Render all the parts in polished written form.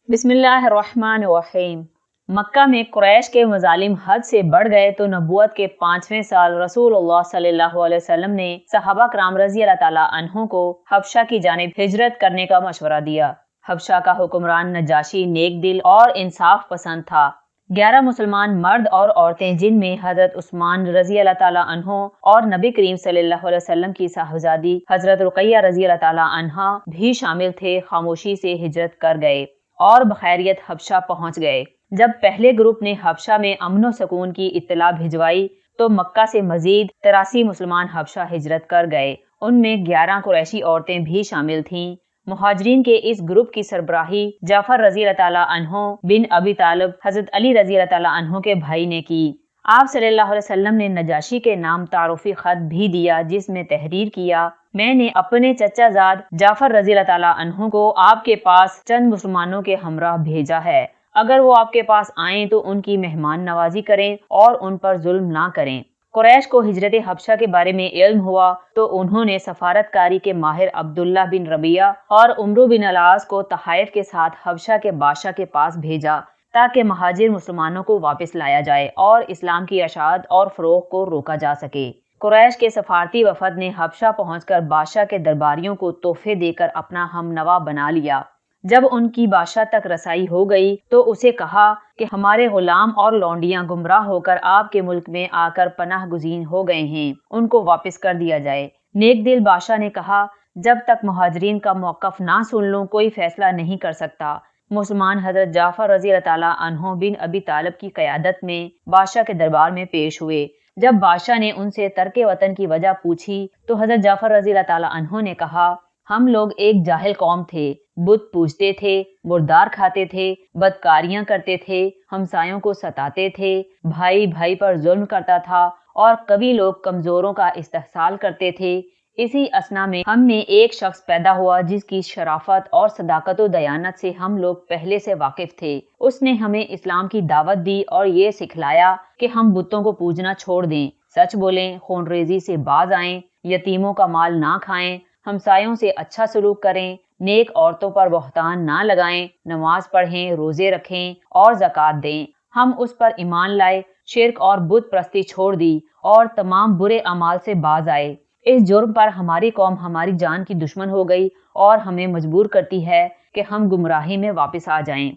بسم اللہ الرحمن الرحیم۔ مکہ میں قریش کے مظالم حد سے بڑھ گئے تو نبوت کے 5ویں سال رسول اللہ صلی اللہ علیہ وسلم نے صحابہ کرام رضی اللہ تعالیٰ عنہ کو حبشہ کی جانب ہجرت کرنے کا مشورہ دیا۔ حبشہ کا حکمران نجاشی نیک دل اور انصاف پسند تھا۔ 11 مسلمان مرد اور عورتیں، جن میں حضرت عثمان رضی اللہ تعالیٰ عنہ اور نبی کریم صلی اللہ علیہ وسلم کی صاحبزادی حضرت رقیہ رضی اللہ تعالیٰ عنہا بھی شامل تھے، خاموشی سے ہجرت کر گئے اور بخیریت حبشہ پہنچ گئے۔ جب پہلے گروپ نے حبشہ میں امن و سکون کی اطلاع بھجوائی تو مکہ سے مزید 83 مسلمان حبشہ ہجرت کر گئے۔ ان میں 11 قریشی عورتیں بھی شامل تھیں۔ مہاجرین کے اس گروپ کی سربراہی جعفر رضی اللہ تعالیٰ عنہ بن ابی طالب حضرت علی رضی اللہ تعالیٰ عنہ کے بھائی نے کی۔ آپ صلی اللہ علیہ وسلم نے نجاشی کے نام تعارفی خط بھی دیا، جس میں تحریر کیا: میں نے اپنے چچا زاد جعفر رضی اللہ تعالیٰ عنہ کو آپ کے پاس چند مسلمانوں کے ہمراہ بھیجا ہے۔ اگر وہ آپ کے پاس آئیں تو ان کی مہمان نوازی کریں اور ان پر ظلم نہ کریں۔ قریش کو ہجرت حبشہ کے بارے میں علم ہوا تو انہوں نے سفارت کاری کے ماہر عبداللہ بن ربیعہ اور عمرو بن العاص کو تحائف کے ساتھ حبشہ کے بادشاہ کے پاس بھیجا تاکہ مہاجر مسلمانوں کو واپس لایا جائے اور اسلام کی اشاعت اور فروغ کو روکا جا سکے۔ قریش کے سفارتی وفد نے حبشہ پہنچ کر بادشاہ کے درباریوں کو تحفے دے کر اپنا ہم نوا بنا لیا۔ جب ان کی بادشاہ تک رسائی ہو گئی تو اسے کہا کہ ہمارے غلام اور لونڈیاں گمراہ ہو کر آپ کے ملک میں آ کر پناہ گزین ہو گئے ہیں، ان کو واپس کر دیا جائے۔ نیک دل بادشاہ نے کہا: جب تک مہاجرین کا موقف نہ سن لوں کوئی فیصلہ نہیں کر سکتا۔ مسلمان حضرت جعفر رضی اللہ تعالیٰ عنہ بن ابی طالب کی قیادت میں بادشاہ کے دربار میں پیش ہوئے۔ جب بادشاہ نے ان سے ترک وطن کی وجہ پوچھی تو حضرت جعفر رضی اللہ تعالیٰ عنہ نے کہا: ہم لوگ ایک جاہل قوم تھے، بت پوجتے تھے، مردار کھاتے تھے، بدکاریاں کرتے تھے، ہمسایوں کو ستاتے تھے، بھائی بھائی پر ظلم کرتا تھا اور کبھی لوگ کمزوروں کا استحصال کرتے تھے۔ اسی اثنا میں ہم میں ایک شخص پیدا ہوا جس کی شرافت اور صداقت و دیانت سے ہم لوگ پہلے سے واقف تھے۔ اس نے ہمیں اسلام کی دعوت دی اور یہ سکھلایا کہ ہم بتوں کو پوجنا چھوڑ دیں، سچ بولیں، خون ریزی سے باز آئیں، یتیموں کا مال نہ کھائیں، ہمسایوں سے اچھا سلوک کریں، نیک عورتوں پر بہتان نہ لگائیں، نماز پڑھیں، روزے رکھیں اور زکوٰۃ دیں۔ ہم اس پر ایمان لائے، شرک اور بت پرستی چھوڑ دی اور تمام برے اعمال سے باز آئے۔ اس جرم پر ہماری قوم ہماری جان کی دشمن ہو گئی اور ہمیں مجبور کرتی ہے کہ ہم گمراہی میں واپس آ جائیں۔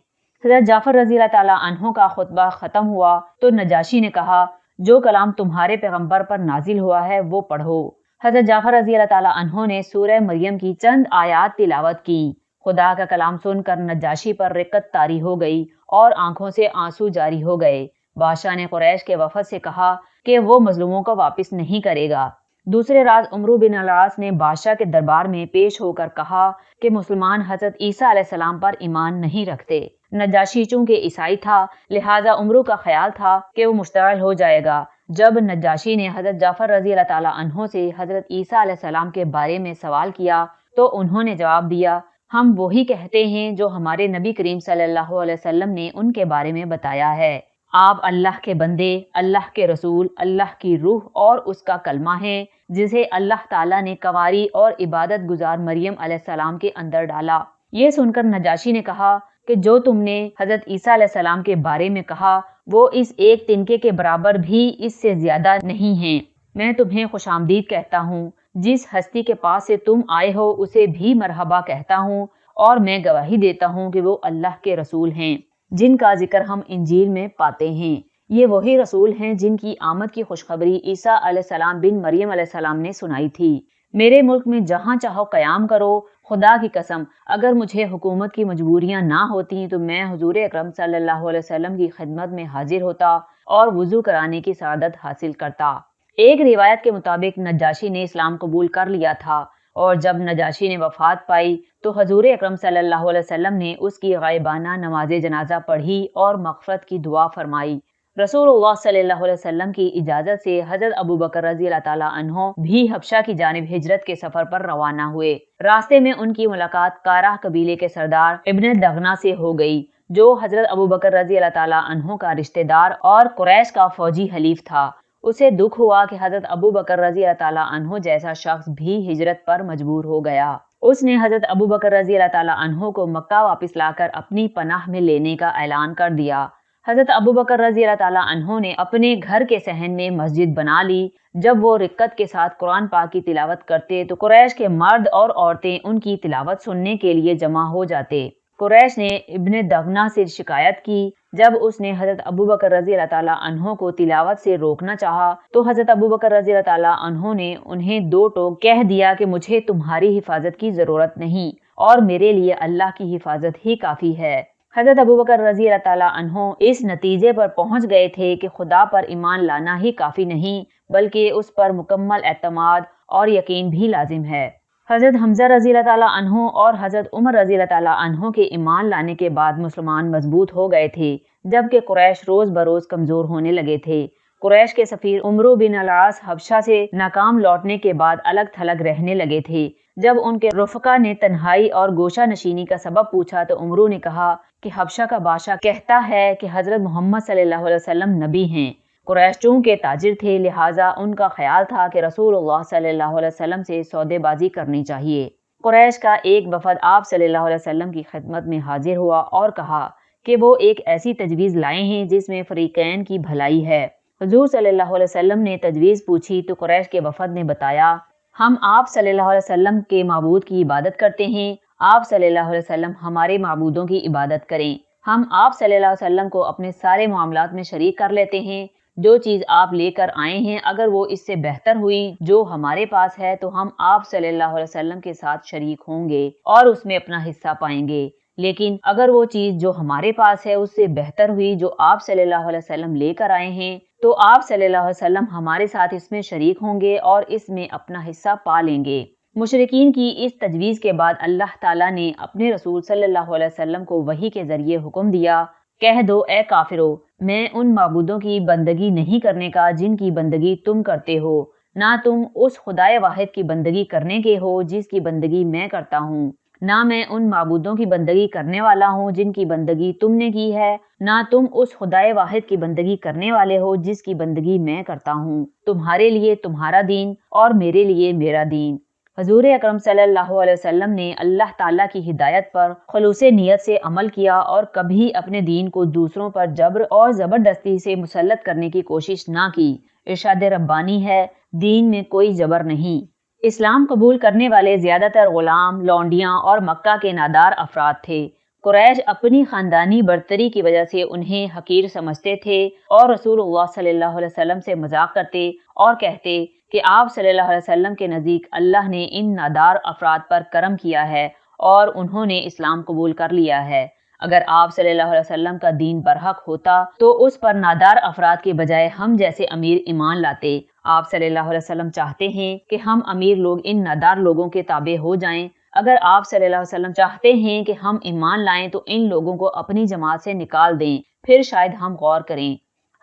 حضرت جعفر رضی اللہ تعالیٰ عنہ کا خطبہ ختم ہوا تو نجاشی نے کہا: جو کلام تمہارے پیغمبر پر نازل ہوا ہے وہ پڑھو۔ حضرت جعفر رضی اللہ تعالیٰ عنہ نے سورہ مریم کی چند آیات تلاوت کی۔ خدا کا کلام سن کر نجاشی پر رقت طاری ہو گئی اور آنکھوں سے آنسو جاری ہو گئے۔ بادشاہ نے قریش کے وفد سے کہا کہ وہ مظلوموں کو واپس نہیں کرے گا۔ دوسرے راز عمرو بن العاص نے بادشاہ کے دربار میں پیش ہو کر کہا کہ مسلمان حضرت عیسیٰ علیہ السلام پر ایمان نہیں رکھتے۔ نجاشی چونکہ عیسائی تھا لہٰذا عمرو کا خیال تھا کہ وہ مشتعل ہو جائے گا۔ جب نجاشی نے حضرت جعفر رضی اللہ تعالیٰ عنہ سے حضرت عیسیٰ علیہ السلام کے بارے میں سوال کیا تو انہوں نے جواب دیا: ہم وہی کہتے ہیں جو ہمارے نبی کریم صلی اللہ علیہ وسلم نے ان کے بارے میں بتایا ہے۔ آپ اللہ کے بندے، اللہ کے رسول، اللہ کی روح اور اس کا کلمہ ہیں جسے اللہ تعالیٰ نے کنواری اور عبادت گزار مریم علیہ السلام کے اندر ڈالا۔ یہ سن کر نجاشی نے کہا کہ جو تم نے حضرت عیسیٰ علیہ السلام کے بارے میں کہا وہ اس ایک تنکے کے برابر بھی اس سے زیادہ نہیں ہیں۔ میں تمہیں خوش آمدید کہتا ہوں، جس ہستی کے پاس سے تم آئے ہو اسے بھی مرحبا کہتا ہوں، اور میں گواہی دیتا ہوں کہ وہ اللہ کے رسول ہیں جن کا ذکر ہم انجیل میں پاتے ہیں۔ یہ وہی رسول ہیں جن کی آمد کی خوشخبری عیسیٰ علیہ السلام بن مریم علیہ السلام نے سنائی تھی۔ میرے ملک میں جہاں چاہو قیام کرو، خدا کی قسم اگر مجھے حکومت کی مجبوریاں نہ ہوتی تو میں حضور اکرم صلی اللہ علیہ وسلم کی خدمت میں حاضر ہوتا اور وضو کرانے کی سعادت حاصل کرتا۔ ایک روایت کے مطابق نجاشی نے اسلام قبول کر لیا تھا، اور جب نجاشی نے وفات پائی تو حضور اکرم صلی اللہ علیہ وسلم نے اس کی غائبانہ نماز جنازہ پڑھی اور مغفرت کی دعا فرمائی۔ رسول اللہ صلی اللہ علیہ وسلم کی اجازت سے حضرت ابوبکر رضی اللہ تعالیٰ عنہ بھی حبشہ کی جانب ہجرت کے سفر پر روانہ ہوئے۔ راستے میں ان کی ملاقات کارہ قبیلے کے سردار ابن دغنہ سے ہو گئی، جو حضرت ابوبکر رضی اللہ تعالیٰ عنہ کا رشتہ دار اور قریش کا فوجی حلیف تھا۔ اسے دکھ ہوا کہ حضرت ابوبکر رضی اللہ تعالیٰ عنہ جیسا شخص بھی ہجرت پر مجبور ہو گیا۔ اس نے حضرت ابو بکر رضی اللہ تعالیٰ عنہ کو مکہ واپس لا کر اپنی پناہ میں لینے کا اعلان کر دیا۔ حضرت ابو بکر رضی اللہ تعالیٰ عنہ نے اپنے گھر کے صحن میں مسجد بنا لی۔ جب وہ رکعت کے ساتھ قرآن پاک کی تلاوت کرتے تو قریش کے مرد اور عورتیں ان کی تلاوت سننے کے لیے جمع ہو جاتے۔ قریش نے ابن دغنہ سے شکایت کی۔ جب اس نے حضرت ابو بکر رضی اللہ تعالیٰ عنہ کو تلاوت سے روکنا چاہا تو حضرت ابو بکر رضی اللہ تعالیٰ عنہ نے انہیں دو ٹوک کہہ دیا کہ مجھے تمہاری حفاظت کی ضرورت نہیں اور میرے لیے اللہ کی حفاظت ہی کافی ہے۔ حضرت ابو بکر رضی اللہ تعالیٰ عنہ اس نتیجے پر پہنچ گئے تھے کہ خدا پر ایمان لانا ہی کافی نہیں بلکہ اس پر مکمل اعتماد اور یقین بھی لازم ہے۔ حضرت حمزہ رضی اللہ تعالیٰ عنہ اور حضرت عمر رضی اللہ تعالیٰ عنہ کے ایمان لانے کے بعد مسلمان مضبوط ہو گئے تھے، جبکہ قریش روز بروز کمزور ہونے لگے تھے۔ قریش کے سفیر عمرو بن العاص حبشہ سے ناکام لوٹنے کے بعد الگ تھلگ رہنے لگے تھے۔ جب ان کے رفقا نے تنہائی اور گوشہ نشینی کا سبب پوچھا تو عمرو نے کہا کہ حبشہ کا بادشاہ کہتا ہے کہ حضرت محمد صلی اللہ علیہ وسلم نبی ہیں۔ قریش چونکہ تاجر تھے لہٰذا ان کا خیال تھا کہ رسول اللہ صلی اللہ علیہ وسلم سے سودے بازی کرنی چاہیے۔ قریش کا ایک وفد آپ صلی اللہ علیہ وسلم کی خدمت میں حاضر ہوا اور کہا کہ وہ ایک ایسی تجویز لائے ہیں جس میں فریقین کی بھلائی ہے۔ حضور صلی اللہ علیہ وسلم نے تجویز پوچھی تو قریش کے وفد نے بتایا، ہم آپ صلی اللہ علیہ وسلم کے معبود کی عبادت کرتے ہیں، آپ صلی اللہ علیہ وسلم ہمارے معبودوں کی عبادت کریں۔ ہم آپ صلی اللہ علیہ وسلم کو اپنے سارے معاملات میں شریک کر لیتے ہیں۔ جو چیز آپ لے کر آئے ہیں اگر وہ اس سے بہتر ہوئی جو ہمارے پاس ہے تو ہم آپ صلی اللہ علیہ وسلم کے ساتھ شریک ہوں گے اور اس میں اپنا حصہ پائیں گے، لیکن اگر وہ چیز جو ہمارے پاس ہے اس سے بہتر ہوئی جو آپ صلی اللہ علیہ وسلم لے کر آئے ہیں تو آپ صلی اللہ علیہ وسلم ہمارے ساتھ اس میں شریک ہوں گے اور اس میں اپنا حصہ پا لیں گے۔ مشرکین کی اس تجویز کے بعد اللہ تعالیٰ نے اپنے رسول صلی اللہ علیہ وسلم کو وحی کے ذریعے حکم دیا، کہہ دو اے کافرو، میں ان معبودوں کی بندگی نہیں کرنے کا جن کی بندگی تم کرتے ہو، نہ تم اس خدائے واحد کی بندگی کرنے کے ہو جس کی بندگی میں کرتا ہوں، نہ میں ان معبودوں کی بندگی کرنے والا ہوں جن کی بندگی تم نے کی ہے، نہ تم اس خدائے واحد کی بندگی کرنے والے ہو جس کی بندگی میں کرتا ہوں، تمہارے لیے تمہارا دین اور میرے لیے میرا دین۔ حضور اکرم صلی اللہ علیہ وسلم نے اللہ تعالیٰ کی ہدایت پر خلوص نیت سے عمل کیا اور کبھی اپنے دین کو دوسروں پر جبر اور زبردستی سے مسلط کرنے کی کوشش نہ کی۔ ارشاد ربانی ہے، دین میں کوئی جبر نہیں۔ اسلام قبول کرنے والے زیادہ تر غلام، لونڈیاں اور مکہ کے نادار افراد تھے۔ قریش اپنی خاندانی برتری کی وجہ سے انہیں حقیر سمجھتے تھے اور رسول اللہ صلی اللہ علیہ وسلم سے مذاق کرتے اور کہتے کہ آپ صلی اللہ علیہ وسلم کے نزدیک اللہ نے ان نادار افراد پر کرم کیا ہے اور انہوں نے اسلام قبول کر لیا ہے۔ اگر آپ صلی اللہ علیہ وسلم کا دین برحق ہوتا تو اس پر نادار افراد کے بجائے ہم جیسے امیر ایمان لاتے۔ آپ صلی اللہ علیہ وسلم چاہتے ہیں کہ ہم امیر لوگ ان نادار لوگوں کے تابع ہو جائیں۔ اگر آپ صلی اللہ علیہ وسلم چاہتے ہیں کہ ہم ایمان لائیں تو ان لوگوں کو اپنی جماعت سے نکال دیں، پھر شاید ہم غور کریں۔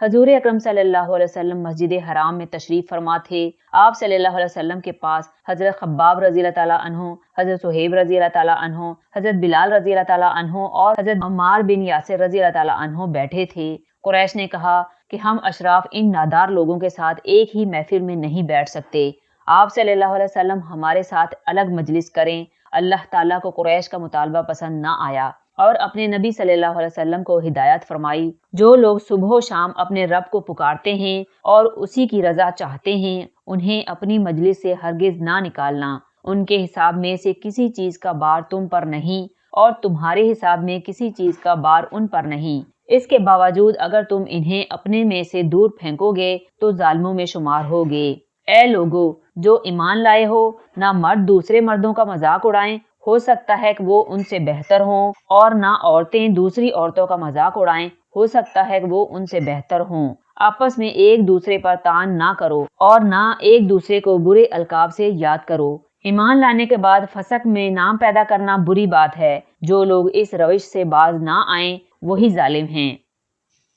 حضور اکرم صلی اللہ علیہ وسلم مسجد حرام میں تشریف فرما تھے۔ آپ صلی اللہ علیہ وسلم کے پاس حضرت خباب رضی اللہ تعالیٰ عنہ، حضرت صہیب رضی اللہ تعالیٰ عنہ، حضرت بلال رضی اللہ تعالیٰ عنہ اور حضرت عمار بن یاسر رضی اللہ تعالیٰ عنہ بیٹھے تھے۔ قریش نے کہا کہ ہم اشراف ان نادار لوگوں کے ساتھ ایک ہی محفل میں نہیں بیٹھ سکتے، آپ صلی اللہ علیہ وسلم ہمارے ساتھ الگ مجلس کریں۔ اللہ تعالیٰ کو قریش کا مطالبہ پسند نہ آیا اور اپنے نبی صلی اللہ علیہ وسلم کو ہدایت فرمائی، جو لوگ صبح و شام اپنے رب کو پکارتے ہیں اور اسی کی رضا چاہتے ہیں انہیں اپنی مجلس سے ہرگز نہ نکالنا، ان کے حساب میں سے کسی چیز کا بار تم پر نہیں اور تمہارے حساب میں کسی چیز کا بار ان پر نہیں، اس کے باوجود اگر تم انہیں اپنے میں سے دور پھینکو گے تو ظالموں میں شمار ہوگے۔ اے لوگو جو ایمان لائے ہو، نہ مرد دوسرے مردوں کا مذاق اڑائیں، ہو سکتا ہے کہ وہ ان سے بہتر ہوں، اور نہ عورتیں دوسری عورتوں کا مذاق اڑائیں، ہو سکتا ہے کہ وہ ان سے بہتر ہوں۔ آپس میں ایک دوسرے پر طعن نہ کرو اور نہ ایک دوسرے کو برے القاب سے یاد کرو۔ ایمان لانے کے بعد فسق میں نام پیدا کرنا بری بات ہے۔ جو لوگ اس روش سے باز نہ آئیں وہی ظالم ہیں۔